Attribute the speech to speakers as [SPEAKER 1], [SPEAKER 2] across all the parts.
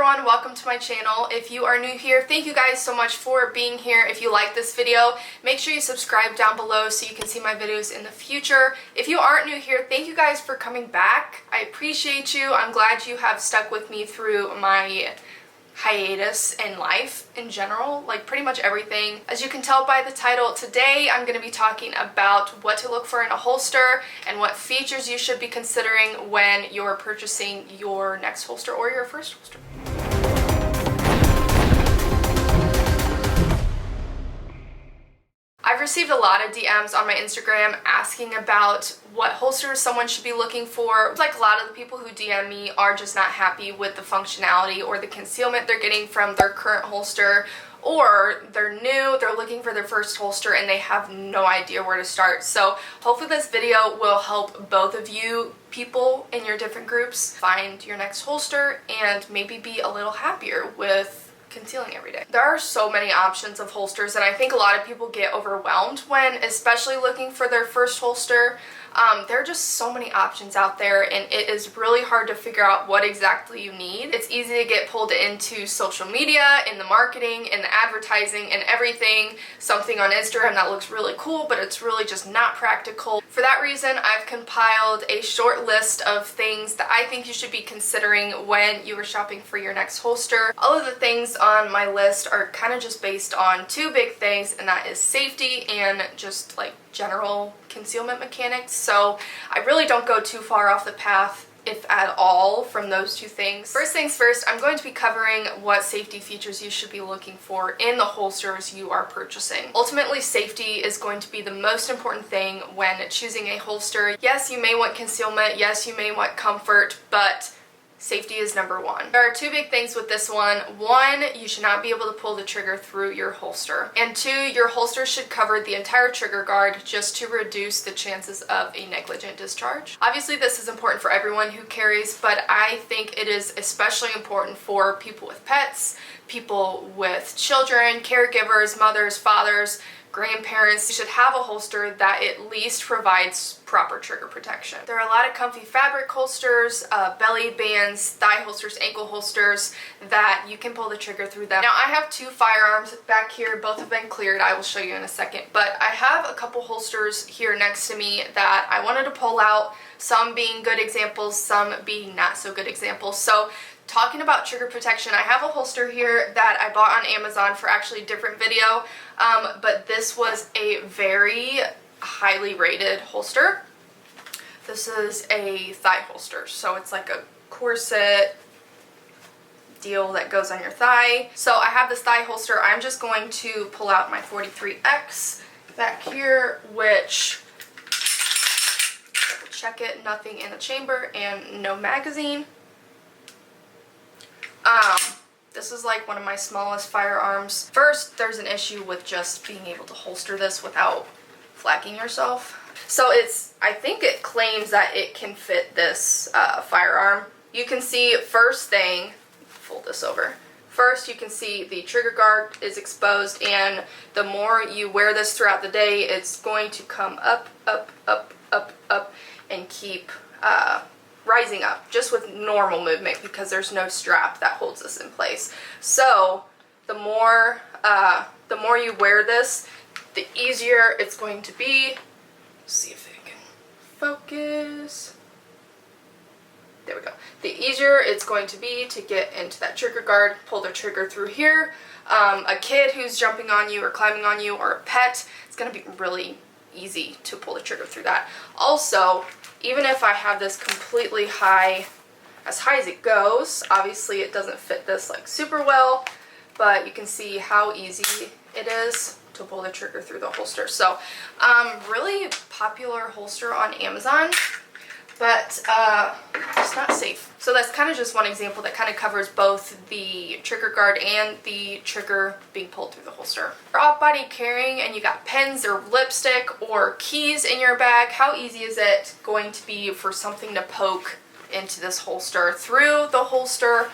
[SPEAKER 1] everyone, welcome to my channel. If you are new here, thank you guys so much for being here. If you like this video, make sure you subscribe down below so you can see my videos in the future. If you aren't new here, thank you guys for coming back. I appreciate you. I'm glad you have stuck with me through my hiatus in life in general, like pretty much everything. As you can tell by the title, today I'm going to be talking about what to look for in a holster and what features you should be considering when you're purchasing your next holster or your first holster. I've received a lot of DMs on my Instagram asking about what holsters someone should be looking for. Like, a lot of the people who DM me are just not happy with the functionality or the concealment they're getting from their current holster, or they're new, they're looking for their first holster and they have no idea where to start. So hopefully this video will help both of you people in your different groups find your next holster and maybe be a little happier with concealing every day. There are so many options of holsters, and I think a lot of people get overwhelmed when especially looking for their first holster. There are just so many options out there, and it is really hard to figure out what exactly you need. It's easy to get pulled into social media, in the marketing, in the advertising, and everything. Something on Instagram that looks really cool, but it's really just not practical. For that reason, I've compiled a short list of things that I think you should be considering when you are shopping for your next holster. All of the things on my list are kind of just based on two big things, and that is safety and just like general concealment mechanics. So I really don't go too far off the path, if at all, from those two things. First things first, I'm going to be covering what safety features you should be looking for in the holsters you are purchasing. Ultimately, safety is going to be the most important thing when choosing a holster. Yes, you may want concealment, yes, you may want comfort, but safety is number one. There are two big things with this one. One, you should not be able to pull the trigger through your holster. And two, your holster should cover the entire trigger guard just to reduce the chances of a negligent discharge. Obviously, this is important for everyone who carries, but I think it is especially important for people with pets, people with children, caregivers, mothers, fathers, grandparents. You should have a holster that at least provides proper trigger protection. There are a lot of comfy fabric holsters, belly bands, thigh holsters, ankle holsters that you can pull the trigger through them. Now, I have two firearms back here. Both have been cleared. I will show you in a second. But I have a couple holsters here next to me that I wanted to pull out, some being good examples, some being not so good examples. So talking about trigger protection, I have a holster here that I bought on Amazon for actually a different video, but this was a very highly rated holster. This is a thigh holster, so it's like a corset deal that goes on your thigh. So I have this thigh holster. I'm just going to pull out my 43X back here, which, double check it, nothing in the chamber and no magazine. This is like one of my smallest firearms. First, there's an issue with just being able to holster this without flacking yourself. So I think it claims that it can fit this firearm. You can see, first thing, fold this over. First, you can see the trigger guard is exposed, and the more you wear this throughout the day, it's going to come up, up, up, up, up, and keep rising up just with normal movement because there's no strap that holds this in place. So the more you wear this, the easier it's going to be. Let's see if it can focus. There we go. The easier it's going to be to get into that trigger guard, pull the trigger through here. A kid who's jumping on you or climbing on you, or a pet, it's going to be really easy to pull the trigger through that. Also, even if I have this completely high, as high as it goes, obviously it doesn't fit this like super well, but you can see how easy it is to pull the trigger through the holster. So really popular holster on Amazon, but it's not safe. So that's kind of just one example that kind of covers both the trigger guard and the trigger being pulled through the holster. For off-body carrying and you got pens or lipstick or keys in your bag, how easy is it going to be for something to poke into this holster through the holster?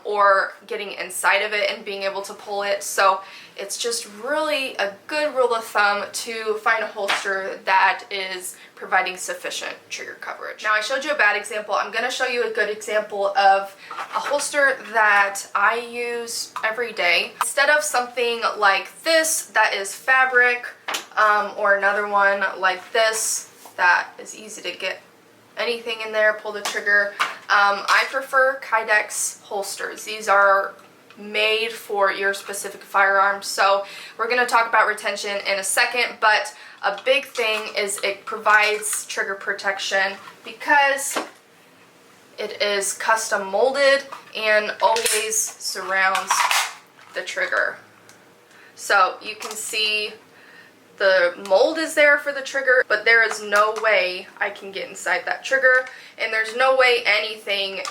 [SPEAKER 1] or getting inside of it and being able to pull it. So it's just really a good rule of thumb to find a holster that is providing sufficient trigger coverage. Now, I showed you a bad example. I'm going to show you a good example of a holster that I use every day. Instead of something like this that is fabric, or another one like this that is easy to get anything in there, pull the trigger, I prefer Kydex holsters. These are made for your specific firearm. So we're going to talk about retention in a second, but a big thing is it provides trigger protection because it is custom molded and always surrounds the trigger. So you can see the mold is there for the trigger, but there is no way I can get inside that trigger, and there's no way anything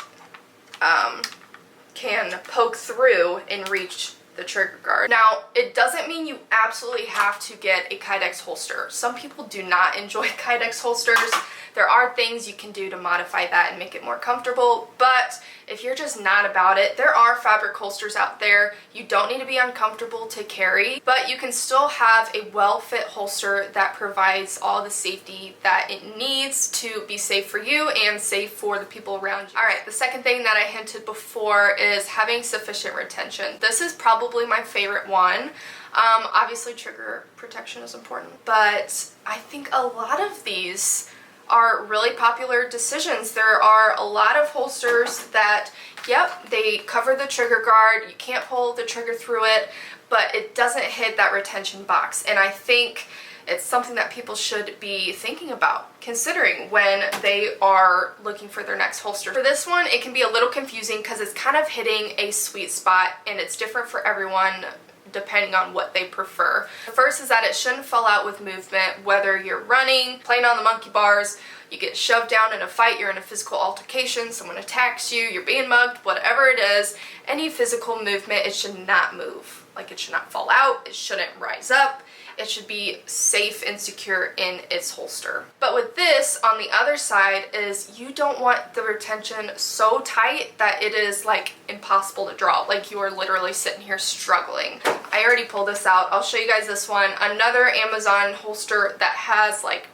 [SPEAKER 1] can poke through and reach the trigger guard. Now, it doesn't mean you absolutely have to get a Kydex holster. Some people do not enjoy Kydex holsters. There are things you can do to modify that and make it more comfortable, but if you're just not about it, there are fabric holsters out there. You don't need to be uncomfortable to carry, but you can still have a well-fit holster that provides all the safety that it needs to be safe for you and safe for the people around you. All right, the second thing that I hinted before is having sufficient retention. This is probably my favorite one. Obviously, trigger protection is important, but I think a lot of these are really popular decisions. There are a lot of holsters that, yep, they cover the trigger guard, you can't pull the trigger through it, but it doesn't hit that retention box. And I think it's something that people should be thinking about, considering when they are looking for their next holster. For this one, it can be a little confusing because it's kind of hitting a sweet spot and it's different for everyone depending on what they prefer. The first is that it shouldn't fall out with movement, whether you're running, playing on the monkey bars, you get shoved down in a fight, you're in a physical altercation, someone attacks you, you're being mugged, whatever it is, any physical movement, it should not move. Like, it should not fall out, it shouldn't rise up, it should be safe and secure in its holster. But with this, on the other side, is you don't want the retention so tight that it is like impossible to draw. Like, you are literally sitting here struggling. I already pulled this out. I'll show you guys this one. Another Amazon holster that has like,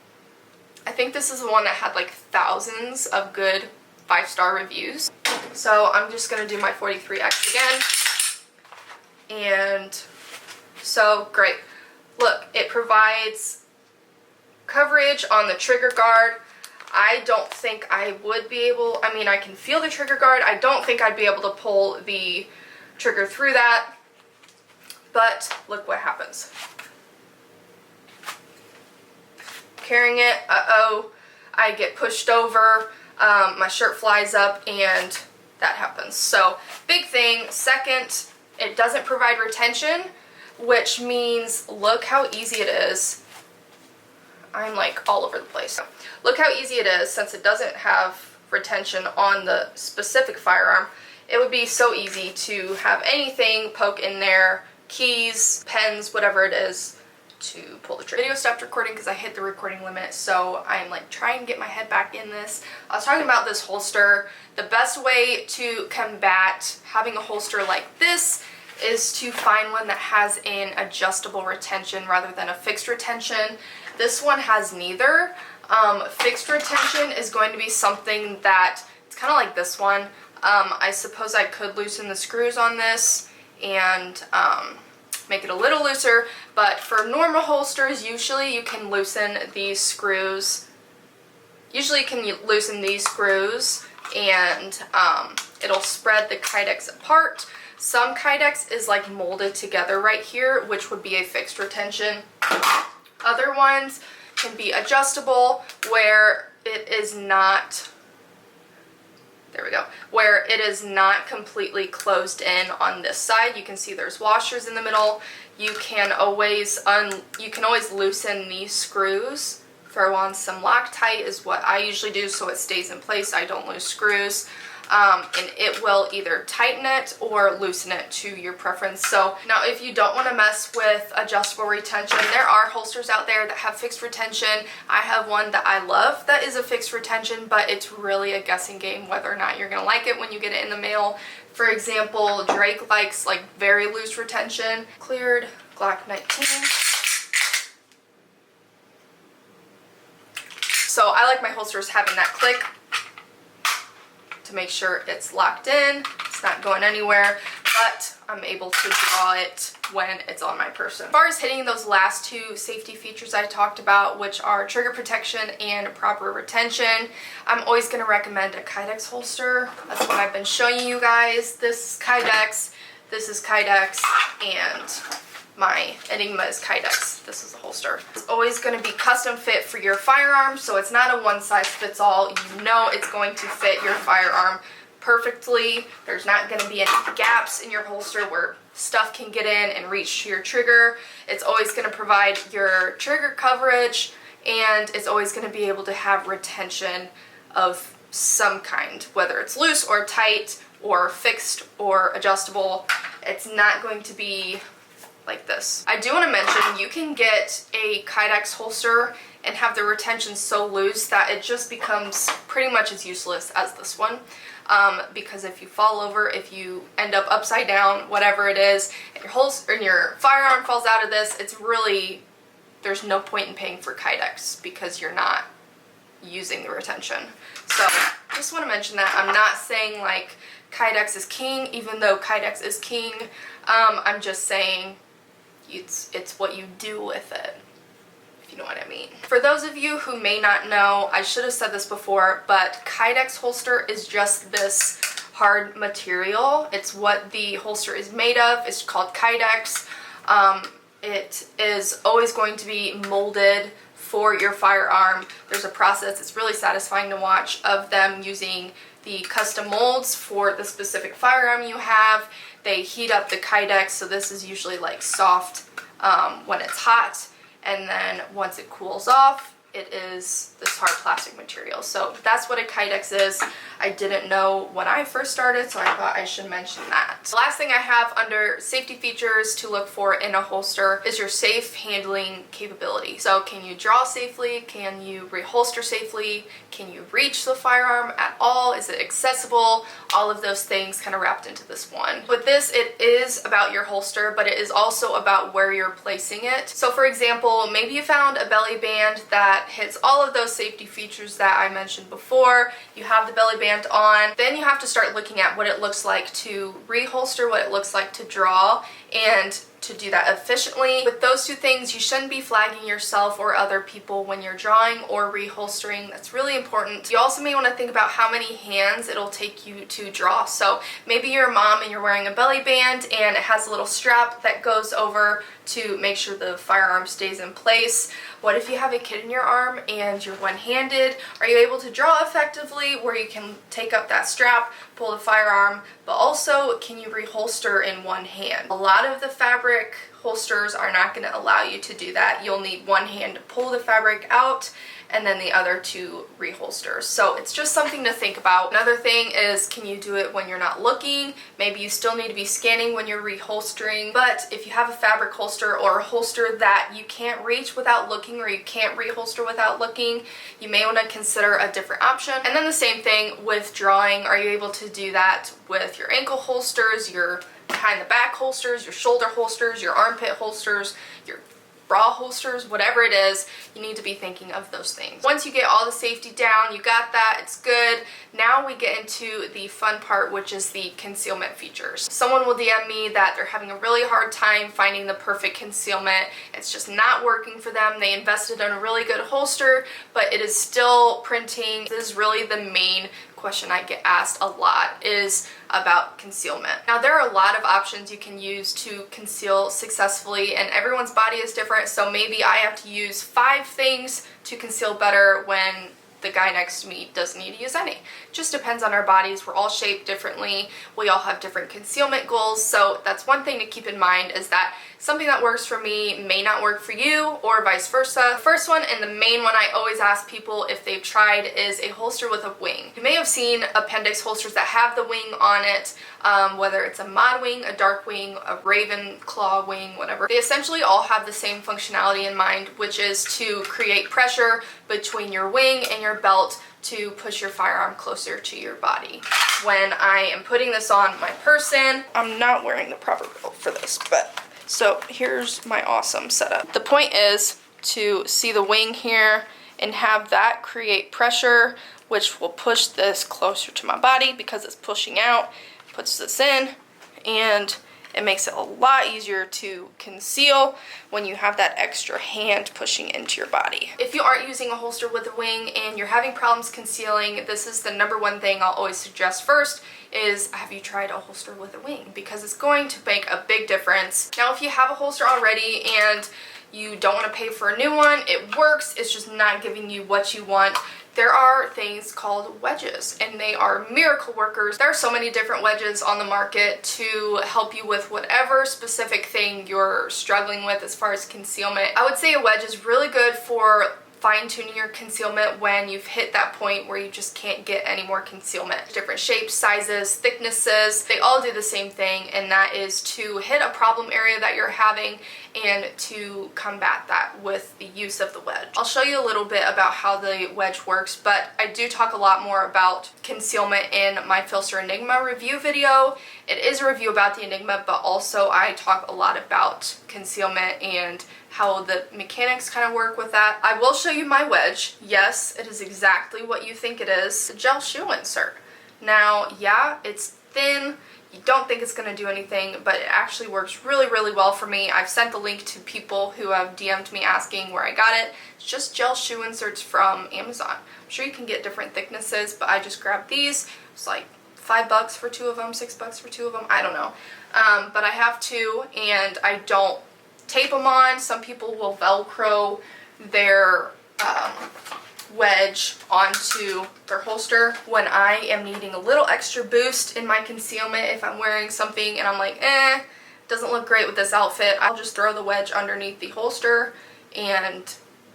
[SPEAKER 1] I think this is the one that had like thousands of good 5-star reviews. So I'm just gonna do my 43X again. And so great. Look, it provides coverage on the trigger guard. I don't think I would be able, I mean, I can feel the trigger guard. I don't think I'd be able to pull the trigger through that, but look what happens. Carrying it, I get pushed over, my shirt flies up, and that happens. So, big thing. Second, it doesn't provide retention, which means look how easy it is. I'm like all over the place. Look how easy it is, since it doesn't have retention on the specific firearm. It would be so easy to have anything poke in there, keys, pens, whatever it is, to pull the trigger. Video stopped recording because I hit the recording limit, so I'm like trying to get my head back in this. I was talking about this holster. The best way to combat having a holster like this is to find one that has an adjustable retention rather than a fixed retention. This one has neither. Fixed retention is going to be something that, it's kind of like this one. I suppose I could loosen the screws on this and make it a little looser, but for normal holsters, usually you can loosen these screws. Usually you can loosen these screws and it'll spread the Kydex apart. Some Kydex is like molded together right here, which would be a fixed retention. Other ones can be adjustable where it is not, there we go, where it is not completely closed in on this side. You can see there's washers in the middle. You can always loosen these screws. Throw on some Loctite is what I usually do so it stays in place. I don't lose screws. And it will either tighten it or loosen it to your preference. So now if you don't want to mess with adjustable retention, there are holsters out there that have fixed retention. I have one that I love that is a fixed retention, but it's really a guessing game whether or not you're going to like it when you get it in the mail. For example, Drake likes like very loose retention. Cleared Glock 19. So I like my holsters having that click to make sure it's locked in, it's not going anywhere, but I'm able to draw it when it's on my person. As far as hitting those last two safety features I talked about, which are trigger protection and proper retention, I'm always going to recommend a Kydex holster. That's what I've been showing you guys. This is Kydex, this is Kydex, and my Enigma is Kydex. This is the holster. It's always going to be custom fit for your firearm, so it's not a one size fits all. You know it's going to fit your firearm perfectly. There's not going to be any gaps in your holster where stuff can get in and reach to your trigger. It's always going to provide your trigger coverage, and it's always going to be able to have retention of some kind, whether it's loose or tight or fixed or adjustable. It's not going to be like this. I do want to mention you can get a Kydex holster and have the retention so loose that it just becomes pretty much as useless as this one. Because if you fall over, if you end up upside down, whatever it is, and your holster and your firearm falls out of this, it's really, there's no point in paying for Kydex because you're not using the retention. So just want to mention that. I'm not saying like Kydex is king, even though Kydex is king. I'm just saying it's what you do with it, if you know what I mean. For those of you who may not know, I should have said this before, but Kydex holster is just this hard material. It's what the holster is made of. It's called Kydex. It is always going to be molded for your firearm. There's a process, it's really satisfying to watch, of them using the custom molds for the specific firearm you have. They heat up the Kydex, so this is usually like soft when it's hot, and then once it cools off, it is this hard plastic material. So that's what a Kydex is. I didn't know when I first started, so I thought I should mention that. The last thing I have under safety features to look for in a holster is your safe handling capability. So can you draw safely? Can you reholster safely? Can you reach the firearm at all? Is it accessible? All of those things kind of wrapped into this one. With this, it is about your holster, but it is also about where you're placing it. So for example, maybe you found a belly band that hits all of those safety features that I mentioned before. You have the belly band on. Then you have to start looking at what it looks like to reholster, what it looks like to draw, and to do that efficiently. With those two things, you shouldn't be flagging yourself or other people when you're drawing or reholstering. That's really important. You also may want to think about how many hands it'll take you to draw. So maybe you're a mom and you're wearing a belly band and it has a little strap that goes over to make sure the firearm stays in place. What if you have a kid in your arm and you're one-handed? Are you able to draw effectively where you can take up that strap, pull the firearm, but also can you reholster in one hand? A lot of the fabric holsters are not going to allow you to do that. You'll need one hand to pull the fabric out and then the other to reholster. So it's just something to think about. Another thing is, can you do it when you're not looking? Maybe you still need to be scanning when you're reholstering, but if you have a fabric holster or a holster that you can't reach without looking, or you can't reholster without looking, you may want to consider a different option. And then the same thing with drawing. Are you able to do that with your ankle holsters, your behind the back holsters, your shoulder holsters, your armpit holsters, your bra holsters, whatever it is, you need to be thinking of those things. Once you get all the safety down, you got that, it's good. Now we get into the fun part, which is the concealment features. Someone will DM me that they're having a really hard time finding the perfect concealment. It's just not working for them. They invested in a really good holster, but it is still printing. This is really the main question I get asked a lot, is about concealment. Now there are a lot of options you can use to conceal successfully, and everyone's body is different, so maybe I have to use 5 things to conceal better when the guy next to me doesn't need to use any. Just depends on our bodies. We're all shaped differently. We all have different concealment goals. So that's one thing to keep in mind, is that something that works for me may not work for you, or vice versa. The first one, and the main one I always ask people if they've tried, is a holster with a wing. You may have seen appendix holsters that have the wing on it, whether it's a mod wing, a dark wing, a raven claw wing, whatever. They essentially all have the same functionality in mind, which is to create pressure between your wing and your belt to push your firearm closer to your body. When I am putting this on my person, I'm not wearing the proper belt for this, but so here's my awesome setup. The point is to see the wing here and have that create pressure, which will push this closer to my body because it's pushing out, puts this in, and it makes it a lot easier to conceal when you have that extra hand pushing into your body. If you aren't using a holster with a wing and you're having problems concealing, this is the #1 thing I'll always suggest first is, have you tried a holster with a wing? Because it's going to make a big difference. Now, if you have a holster already and you don't want to pay for a new one, it works, it's just not giving you what you want. There are things called wedges, and they are miracle workers. There are so many different wedges on the market to help you with whatever specific thing you're struggling with as far as concealment. I would say a wedge is really good for fine-tuning your concealment when you've hit that point where you just can't get any more concealment. Different shapes, sizes, thicknesses, they all do the same thing, and that is to hit a problem area that you're having and to combat that with the use of the wedge. I'll show you a little bit about how the wedge works, but I do talk a lot more about concealment in my Filster Enigma review video. It is a review about the Enigma, but also I talk a lot about concealment and how the mechanics kind of work with that. I will show you my wedge. Yes, it is exactly what you think it is. A gel shoe insert. Now, yeah, it's thin. You don't think it's going to do anything, but it actually works really, really well for me. I've sent the link to people who have DM'd me asking where I got it. It's just gel shoe inserts from Amazon. I'm sure you can get different thicknesses, but I just grabbed these. It's like $5 for 2 of them, $6 for 2 of them, I don't know. But I have 2, and I don't tape them on. Some people will Velcro their wedge onto their holster. When I am needing a little extra boost in my concealment, if I'm wearing something and I'm like, doesn't look great with this outfit, I'll just throw the wedge underneath the holster and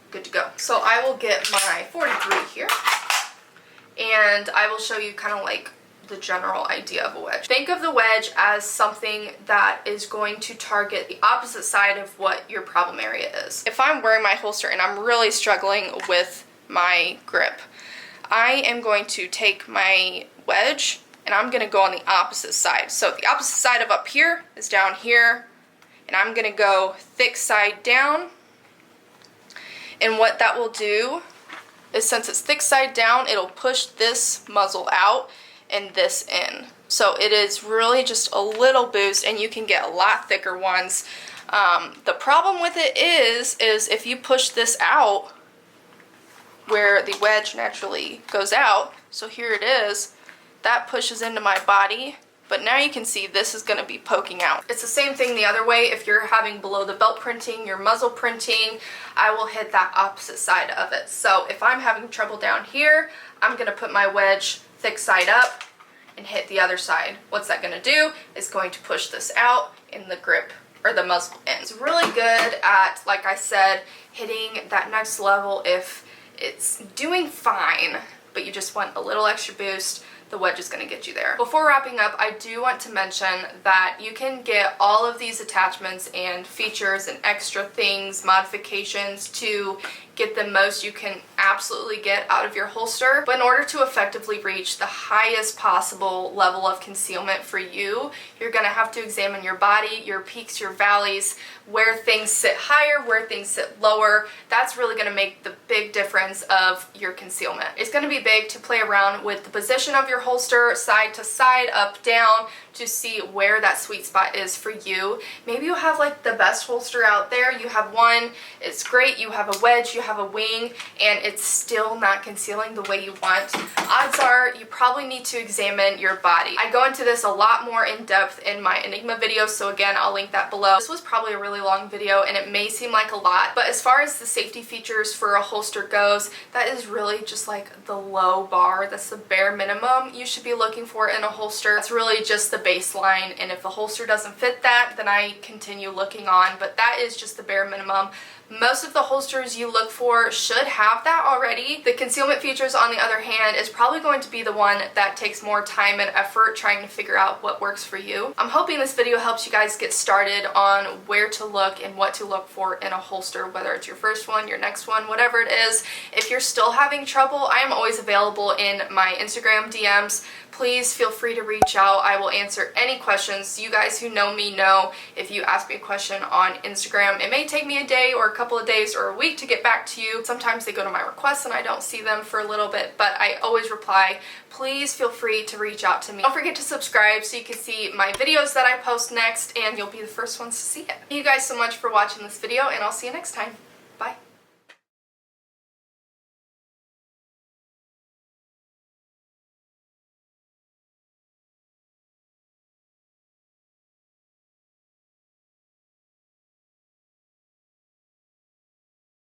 [SPEAKER 1] good to go. So I will get my 43 here, and I will show you kind of like the general idea of a wedge. Think of the wedge as something that is going to target the opposite side of what your problem area is. If I'm wearing my holster and I'm really struggling with my grip, I am going to take my wedge and I'm going to go on the opposite side. So the opposite side of up here is down here, and I'm going to go thick side down. And what that will do is, since it's thick side down, it'll push this muzzle out and this in. So it is really just a little boost, and you can get a lot thicker ones. The problem with it is if you push this out where the wedge naturally goes out, so here it is, that pushes into my body, but now you can see this is going to be poking out. It's the same thing the other way. If you're having below the belt printing, your muzzle printing, I will hit that opposite side of it. So if I'm having trouble down here, I'm going to put my wedge thick side up and hit the other side. What's that going to do? It's going to push this out in the grip or the muzzle in. It's really good at, like I said, hitting that next level if it's doing fine, but you just want a little extra boost. The wedge is going to get you there. Before wrapping up, I do want to mention that you can get all of these attachments and features and extra things, modifications to get the most you can absolutely get out of your holster. But in order to effectively reach the highest possible level of concealment for you, you're going to have to examine your body, your peaks, your valleys, where things sit higher, where things sit lower. That's really going to make the big difference of your concealment. It's going to be big to play around with the position of your holster, side to side, up, down, to see where that sweet spot is for you. Maybe you have like the best holster out there. You have one, it's great, you have a wedge, you have a wing, and it's still not concealing the way you want. Odds are you probably need to examine your body. I go into this a lot more in depth in my Enigma video, so again, I'll link that below. This was probably a really long video and it may seem like a lot, but as far as the safety features for a holster goes, that is really just like the low bar. That's the bare minimum you should be looking for in a holster. That's really just the baseline, and if a holster doesn't fit that, then I continue looking on, but that is just the bare minimum. Most of the holsters you look for should have that already. The concealment features, on the other hand, is probably going to be the one that takes more time and effort trying to figure out what works for you. I'm hoping this video helps you guys get started on where to look and what to look for in a holster, whether it's your first one, your next one, whatever it is. If you're still having trouble, I am always available in my Instagram DMs. Please feel free to reach out. I will answer any questions. You guys who know me know if you ask me a question on Instagram, it may take me a day or a couple of days or a week to get back to you. Sometimes they go to my requests and I don't see them for a little bit, but I always reply. Please feel free to reach out to me. Don't forget to subscribe so you can see my videos that I post next, and you'll be the first ones to see it. Thank you guys so much for watching this video, and I'll see you next time. Bye.